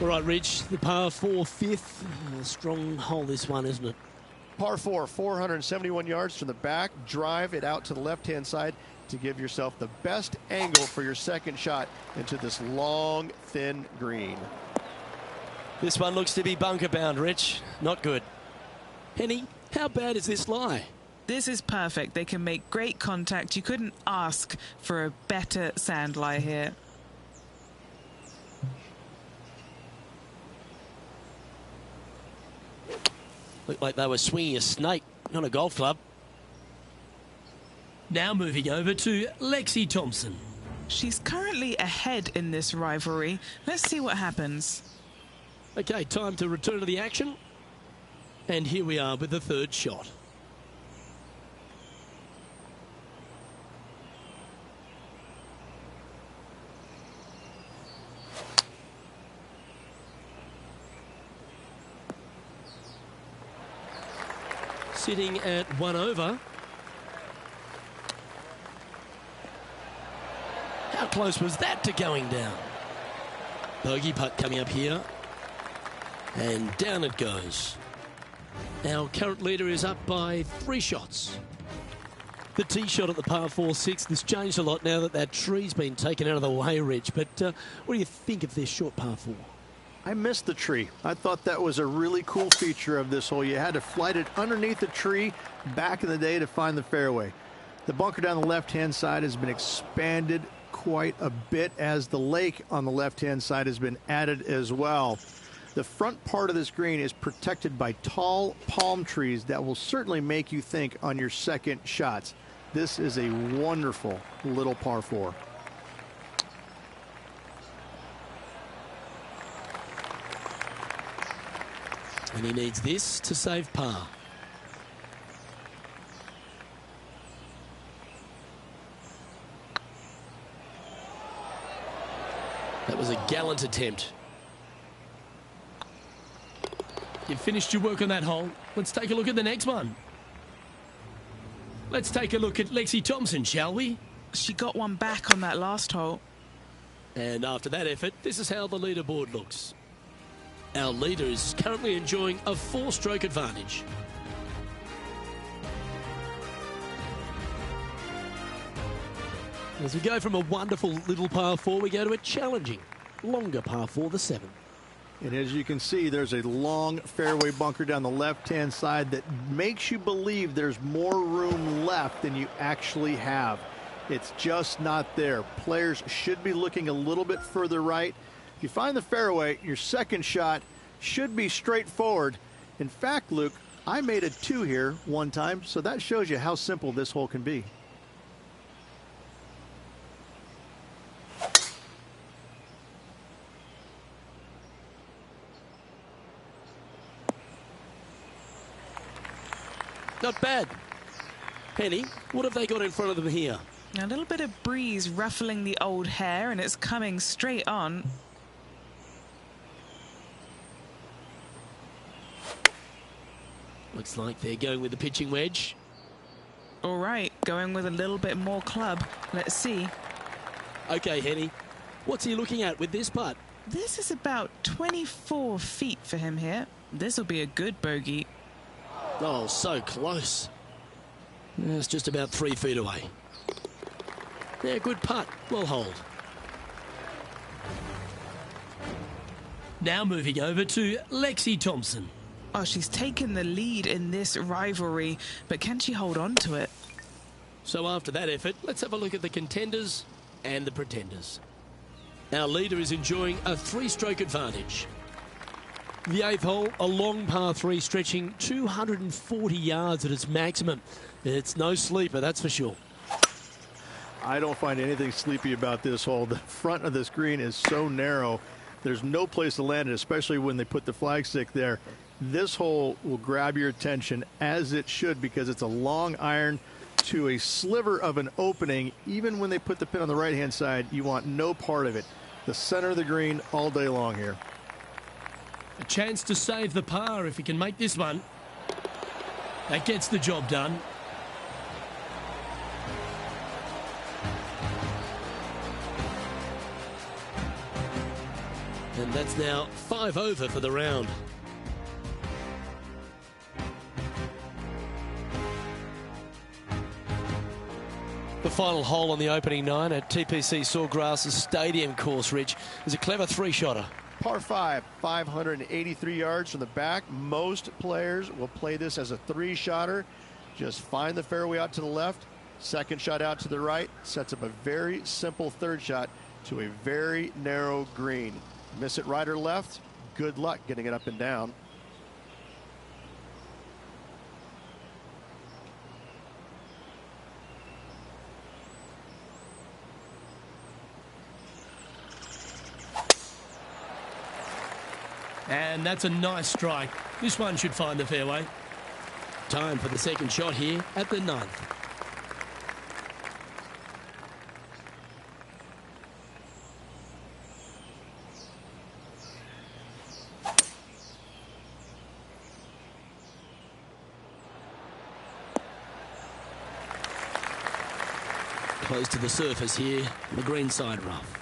All right, Rich, the par 4 fifth. A strong hole, this one, isn't it? Par 4, 471 yards from the back. Drive it out to the left-hand side to give yourself the best angle for your second shot into this long, thin green. This one looks to be bunker bound, Rich. Not good. Henny, how bad is this lie? This is perfect. They can make great contact. You couldn't ask for a better sand lie here. Looked like they were swinging a snake, not a golf club. Now moving over to Lexi Thompson. She's currently ahead in this rivalry. Let's see what happens. Okay, time to return to the action. And here we are with the third shot. Sitting at 1 over. How close was that to going down? Bogey putt coming up here. And down it goes. Our current leader is up by 3 shots. The tee shot at the par 4 6th has changed a lot now that that tree's been taken out of the way, Rich. But what do you think of this short par 4? I missed the tree. I thought that was a really cool feature of this hole. You had to flight it underneath the tree back in the day to find the fairway. The bunker down the left-hand side has been expanded quite a bit as the lake on the left-hand side has been added as well. The front part of this green is protected by tall palm trees that will certainly make you think on your second shots. This is a wonderful little par 4. And he needs this to save par. That was a gallant attempt. You've finished your work on that hole. Let's take a look at the next one. Let's take a look at Lexi Thompson, shall we? She got one back on that last hole. And after that effort, this is how the leaderboard looks. Our leader is currently enjoying a 4-stroke advantage. As we go from a wonderful little par 4, we go to a challenging, longer par 4, the 7th. And as you can see, there's a long fairway bunker down the left-hand side that makes you believe there's more room left than you actually have. It's just not there. Players should be looking a little bit further right. If you find the fairway, your second shot should be straightforward. In fact, Luke, I made a 2 here one time, so that shows you how simple this hole can be. Not bad. Penny, what have they got in front of them here? A little bit of breeze ruffling the old hair, and it's coming straight on. Looks like they're going with the pitching wedge. All right, going with a little bit more club. Let's see. Okay, Henny, what's he looking at with this putt? This is about 24 feet for him here. This will be a good bogey. Oh, so close. It's just about 3 feet away. Yeah, good putt. Well hold. Now moving over to Lexi Thompson. Oh, she's taken the lead in this rivalry, but can she hold on to it? So after that effort, let's have a look at the contenders and the pretenders. Our leader is enjoying a 3-stroke advantage. The 8th hole, a long par 3 stretching 240 yards at its maximum. It's no sleeper, that's for sure. I don't find anything sleepy about this hole. The front of this green is so narrow. There's no place to land it, especially when they put the flagstick there. This hole will grab your attention, as it should, because it's a long iron to a sliver of an opening. Even when they put the pin on the right-hand side, you want no part of it. The center of the green all day long here. A chance to save the par if he can make this one. That gets the job done. And that's now 5 over for the round. The final hole on the opening 9 at TPC Sawgrass Stadium course, Rich, is a clever 3-shotter. Par 5, 583 yards from the back. Most players will play this as a 3-shotter. Just find the fairway out to the left, second shot out to the right, sets up a very simple 3rd shot to a very narrow green. Miss it right or left, good luck getting it up and down. And that's a nice strike. This one should find the fairway. Time for the second shot here at the 9th. Close to the surface here, the green side rough.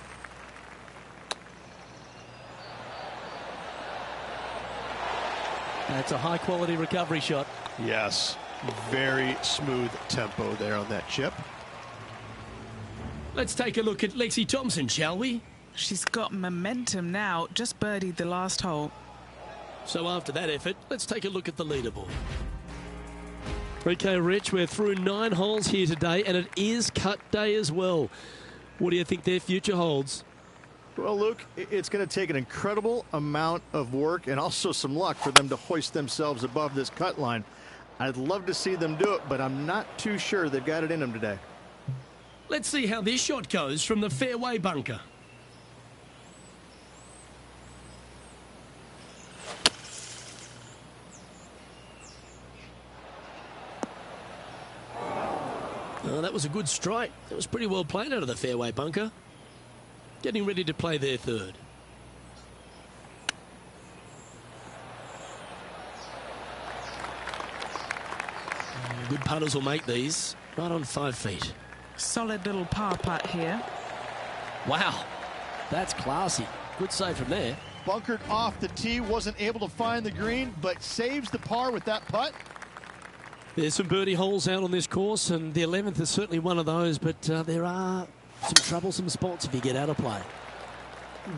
That's a high-quality recovery shot. Yes, very smooth tempo there on that chip. Let's take a look at Lexi Thompson, shall we? She's got momentum now, just birdied the last hole. So after that effort, let's take a look at the leaderboard. Okay, Rich, we're through 9 holes here today, and it is cut day as well. What do you think their future holds? Well, Luke, it's going to take an incredible amount of work and also some luck for them to hoist themselves above this cut line. I'd love to see them do it, but I'm not too sure they've got it in them today. Let's see how this shot goes from the fairway bunker. Oh, that was a good strike. That was pretty well played out of the fairway bunker. Getting ready to play their 3rd. Good putters will make these right on 5 feet. Solid little par putt here. Wow, that's classy. Good save from there. Bunkered off the tee, wasn't able to find the green, but saves the par with that putt. There's some birdie holes out on this course, and the 11th is certainly one of those, but there are some troublesome spots if you get out of play.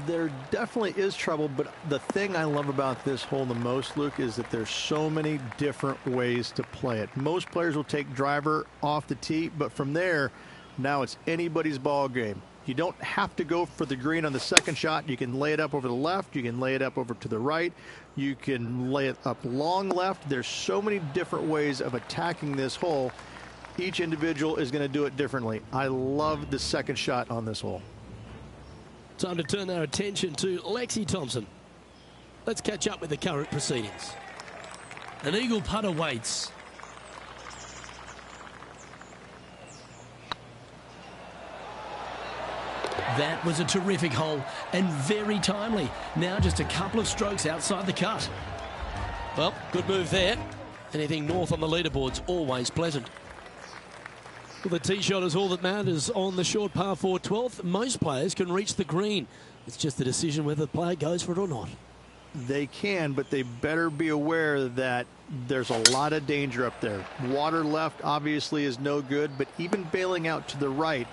There definitely is trouble, but the thing I love about this hole the most, Luke, is that there's so many different ways to play it. Most players will take driver off the tee, but from there, now it's anybody's ball game. You don't have to go for the green on the second shot. You can lay it up over the left. You can lay it up over to the right. You can lay it up long left. There's so many different ways of attacking this hole. Each individual is going to do it differently. I love the second shot on this hole. Time to turn our attention to Lexi Thompson. Let's catch up with the current proceedings. An eagle putt awaits. That was a terrific hole and very timely. Now just a couple of strokes outside the cut. Well, good move there. Anything north on the leaderboard's always pleasant. Well, the tee shot is all that matters on the short par 4 12th. Most players can reach the green. It's just a decision whether the player goes for it or not. They can, but they better be aware that there's a lot of danger up there. Water left obviously is no good, but even bailing out to the right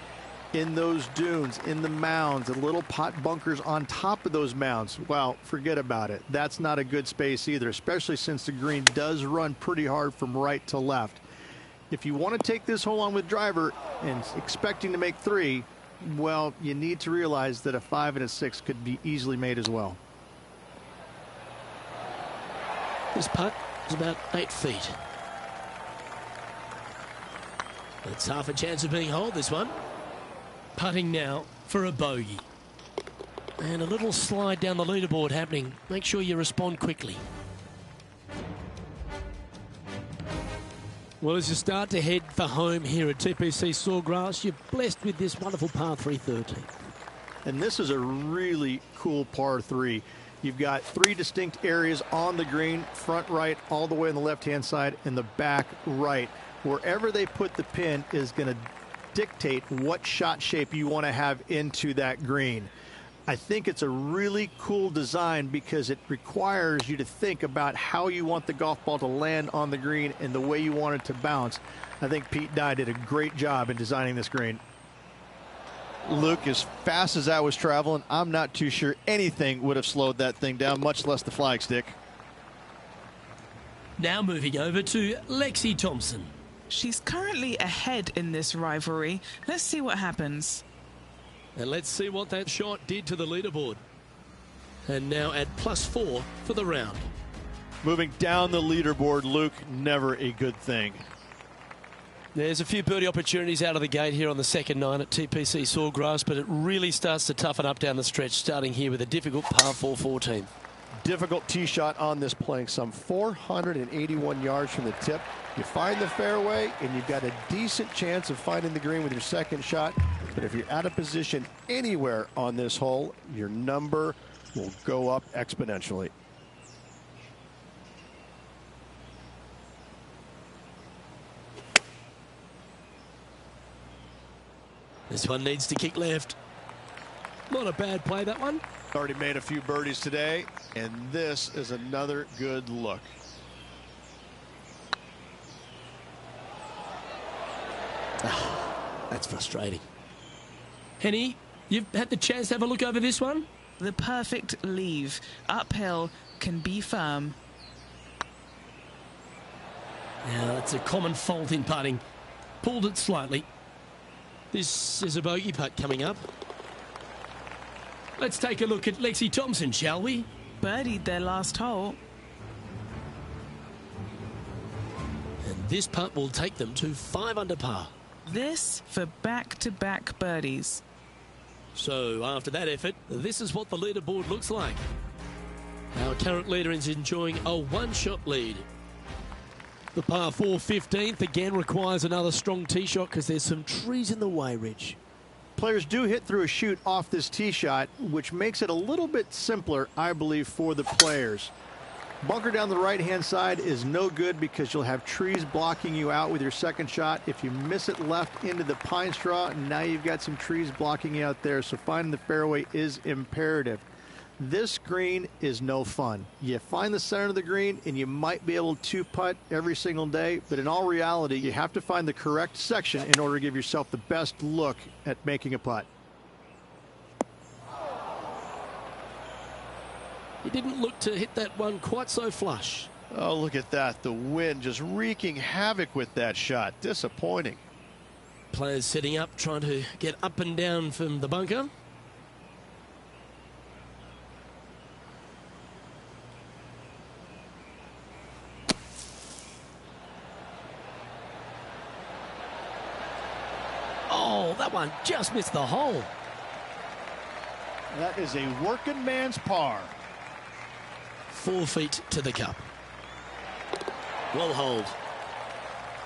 in those dunes, in the mounds, and little pot bunkers on top of those mounds, well, forget about it. That's not a good space either, especially since the green does run pretty hard from right to left. If you want to take this hole on with driver and expecting to make 3, well, you need to realize that a 5 and a 6 could be easily made as well. This putt is about 8 feet. It's half a chance of being holed, this one. Putting now for a bogey. And a little slide down the leaderboard happening. Make sure you respond quickly. Well, as you start to head for home here at TPC Sawgrass, you're blessed with this wonderful par 3 13. And this is a really cool par 3. You've got 3 distinct areas on the green, front right, all the way on the left-hand side, and the back right. Wherever they put the pin is going to dictate what shot shape you want to have into that green. I think it's a really cool design because it requires you to think about how you want the golf ball to land on the green and the way you want it to bounce. I think Pete Dye did a great job in designing this green. Luke, as fast as I was traveling, I'm not too sure anything would have slowed that thing down, much less the flag stick. Now moving over to Lexi Thompson. She's currently ahead in this rivalry. Let's see what happens. And let's see what that shot did to the leaderboard. And now at +4 for the round. Moving down the leaderboard, Luke, never a good thing. There's a few birdie opportunities out of the gate here on the second 9 at TPC Sawgrass, but it really starts to toughen up down the stretch, starting here with a difficult par 4 14. Difficult tee shot on this, playing some 481 yards from the tip. You find the fairway, and you've got a decent chance of finding the green with your second shot. But if you're out of position anywhere on this hole, your number will go up exponentially. This one needs to kick left. Not a bad play, that one. Already made a few birdies today, and this is another good look. That's frustrating. Henny, you've had the chance to have a look over this one? The perfect leave. Uphill, can be firm. Yeah, that's a common fault in putting. Pulled it slightly. This is a bogey putt coming up. Let's take a look at Lexi Thompson, shall we? Birdied their last hole. And this putt will take them to 5 under par. This for back-to-back birdies. So after that effort, this is what the leaderboard looks like. Our current leader is enjoying a 1-shot lead. The par 4 15th again requires another strong tee shot because there's some trees in the way, Rich. Players do hit through a chute off this tee shot, which makes it a little bit simpler, I believe, for the players. Bunker down the right-hand side is no good because you'll have trees blocking you out with your second shot. If you miss it left into the pine straw, now you've got some trees blocking you out there, so finding the fairway is imperative. This green is no fun. You find the center of the green and you might be able to putt every single day, but in all reality, you have to find the correct section in order to give yourself the best look at making a putt. He didn't look to hit that one quite so flush. Oh, look at that. The wind just wreaking havoc with that shot. Disappointing. Players setting up, trying to get up and down from the bunker. Oh, that one just missed the hole. That is a working man's par. 4 feet to the cup. Well holed.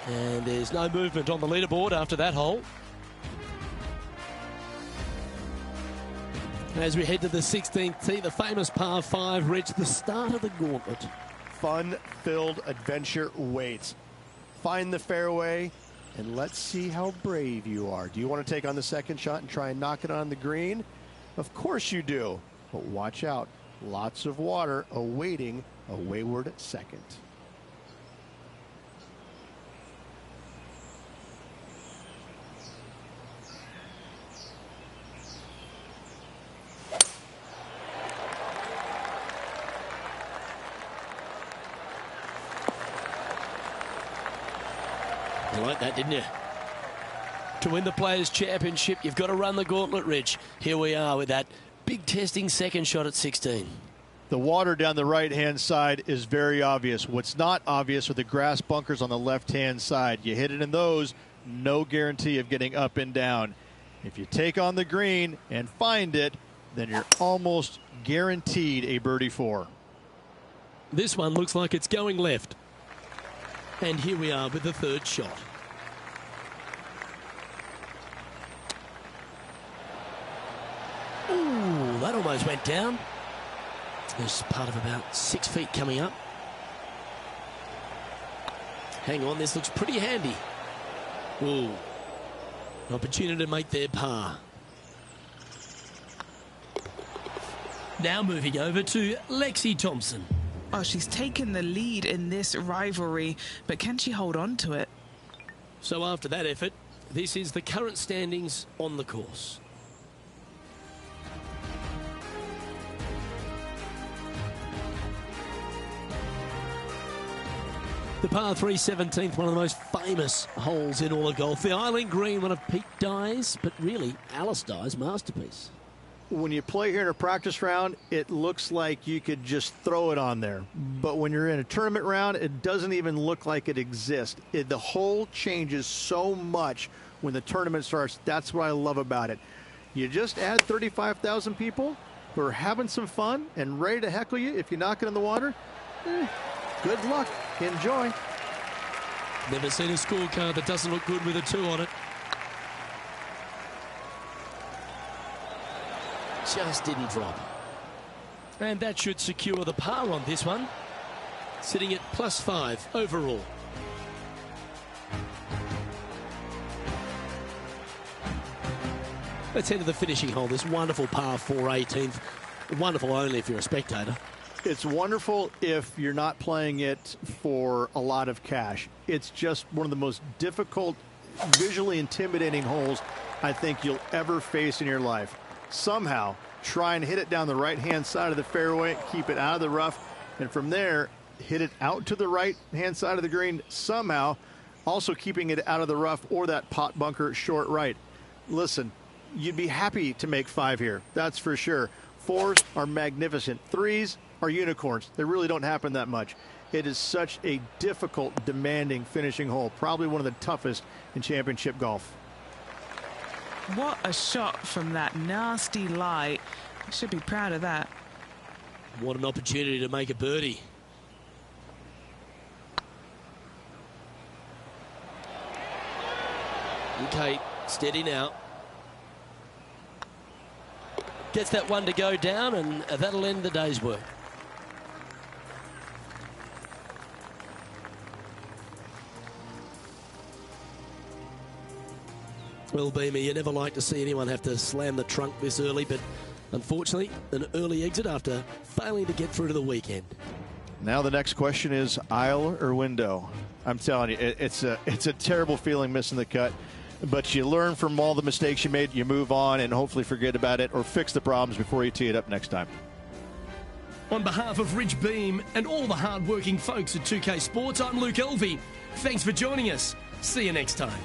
And there's no movement on the leaderboard after that hole. As we head to the 16th tee, the famous par 5 reached the start of the gauntlet. fun-filled adventure waits. Find the fairway, and let's see how brave you are. Do you want to take on the second shot and try and knock it on the green? Of course you do, but watch out. Lots of water awaiting a wayward second. You like that, didn't you? To win the Players' Championship, you've got to run the gauntlet, Rich. Here we are with that big testing second shot at 16. The water down the right-hand side is very obvious. What's not obvious are the grass bunkers on the left-hand side. You hit it in those, no guarantee of getting up and down. If you take on the green and find it, then you're almost guaranteed a birdie 4. This one looks like it's going left. And here we are with the third shot. Ooh, that almost went down. There's part of about 6 feet coming up. Hang on, this looks pretty handy. Ooh, an opportunity to make their par. Now moving over to Lexi Thompson. Oh, she's taken the lead in this rivalry, but can she hold on to it? So after that effort, this is the current standings on the course. The par 3 17th, one of the most famous holes in all of golf. The Island Green, one of Pete Dye's, but really Alice Dye's masterpiece. When you play here in a practice round, it looks like you could just throw it on there. But when you're in a tournament round, it doesn't even look like it exists. The hole changes so much when the tournament starts. That's what I love about it. You just add 35,000 people who are having some fun and ready to heckle you if you knock it in the water. Good luck. Enjoy. Never seen a scorecard that doesn't look good with a 2 on it. Just didn't drop. And that should secure the par on this one. Sitting at +5 overall. Let's head to the finishing hole. This wonderful par 4 18th. Wonderful only if you're a spectator. It's wonderful if you're not playing it for a lot of cash. It's just one of the most difficult, visually intimidating holes I think you'll ever face in your life. Somehow try and hit it down the right-hand side of the fairway, keep it out of the rough, and from there hit it out to the right-hand side of the green, somehow also keeping it out of the rough or that pot bunker short right. Listen, you'd be happy to make 5 here, that's for sure. 4s are magnificent. 3s are unicorns. They really don't happen that much. It is such a difficult, demanding finishing hole, probably one of the toughest in championship golf. What a shot from that nasty lie. I should be proud of that. What an opportunity to make a birdie. Okay, steady now. Gets that one to go down, and that'll end the day's work. Well, Beamer, you never like to see anyone have to slam the trunk this early, but unfortunately, an early exit after failing to get through to the weekend. Now the next question is aisle or window. I'm telling you, it's a terrible feeling missing the cut, but you learn from all the mistakes you made, you move on, and hopefully forget about it or fix the problems before you tee it up next time. On behalf of Rich Beam and all the hard-working folks at 2K Sports, I'm Luke Elvey. Thanks for joining us. See you next time.